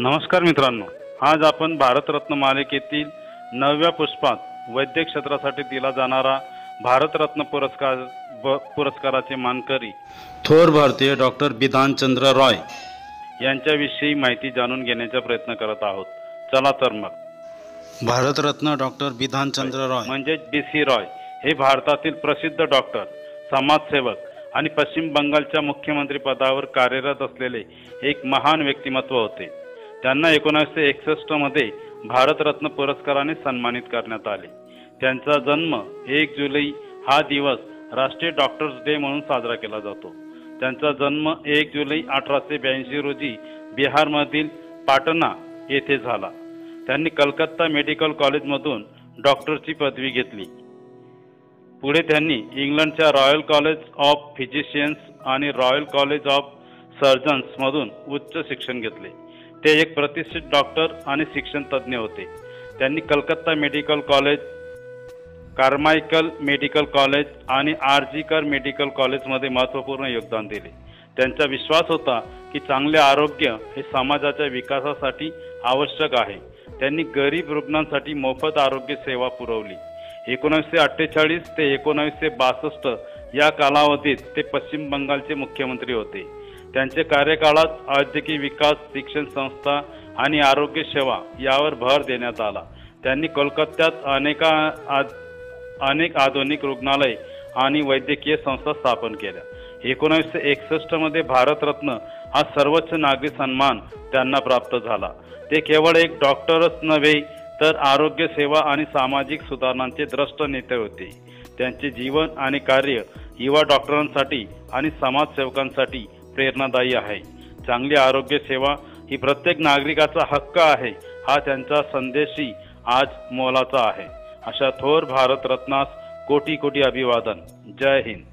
नमस्कार मित्रांनो, आज आपण भारतरत्न मालिकेतील 9व्या पुष्पात वैद्यक क्षेत्रासाठी दिला जाणारा भारतरत्न पुरस्काराचे मानकरी थोर भारतीय डॉक्टर बिधानचंद्र रॉय यांच्याविषयी माहिती जाणून घेण्याचा प्रयत्न करत आहोत। चला तर मग। भारतरत्न डॉक्टर बिधानचंद्र रॉय म्हणजे BC रॉय हे भारतातील प्रसिद्ध डॉक्टर, समाजसेवक आणि पश्चिम बंगालच्या मुख्यमंत्री पदावर कार्यरत असलेले एक महान व्यक्तिमत्व होते। त्यांना 1961 मध्ये भारतरत्न पुरस्काराने सन्मानित करण्यात आले। त्यांचा जन्म 1 जुलै हा दिवस राष्ट्रीय डॉक्टर्स डे म्हणून साजरा केला जातो। त्यांचा जन्म 1 जुलै 1882 रोजी बिहारमधील पाटणा येथे झाला। त्यांनी कलकत्ता मेडिकल कॉलेजमधून डॉक्टरची पदवी घेतली। पुढे त्यांनी इंग्लंडच्या रॉयल कॉलेज ऑफ फिजिशियन्स आणि रॉयल कॉलेज ऑफ सर्जन्स मधून उच्च शिक्षण घेतले। ते एक प्रतिष्ठित डॉक्टर आणि शिक्षण तज्ञ होते। त्यांनी Calcutta medical college, कार्मायकल medical college आणि आर्जिकर मेडिकल कॉलेजमध्ये महत्त्वपूर्ण योगदान दिले। त्यांचा विश्वास होता की चांगले आरोग्य हे समाजाच्या विकासासाठी आवश्यक आहे। त्यांनी गरीब रुग्णांसाठी मोफत आरोग्य सेवा पुरवली। 1948 ते 1962 या कालावधीत ते पश्चिम बंगालचे मुख्यमंत्री होते। त्यांच्या कार्यकाळात औद्योगिक विकास, शिक्षण संस्था आणि आरोग्य सेवा यावर भर देण्यात आला। त्यांनी कोलकात्यात अनेक आधुनिक रुग्णालय आणि वैद्यकीय संस्था स्थापन केल्या। 1961 मध्ये भारतरत्न हा सर्वोच्च नागरी सन्मान त्यांना प्राप्त झाला। ते केवळ एक डॉक्टरच नव्हे तर आरोग्य सेवा आणि सामाजिक सुधारणांचे द्रष्ट नेते होते। त्यांचे जीवन आणि कार्य युवा डॉक्टरांसाठी आणि समाजसेवकांसाठी प्रेरणादायी आहे। चांगली आरोग्य सेवा ही प्रत्येक नागरिकाचा हक्क आहे, हा त्यांचा संदेशही आज मोलाचा आहे। अशा थोर भारतरत्नास कोटी कोटी अभिवादन। जय हिंद।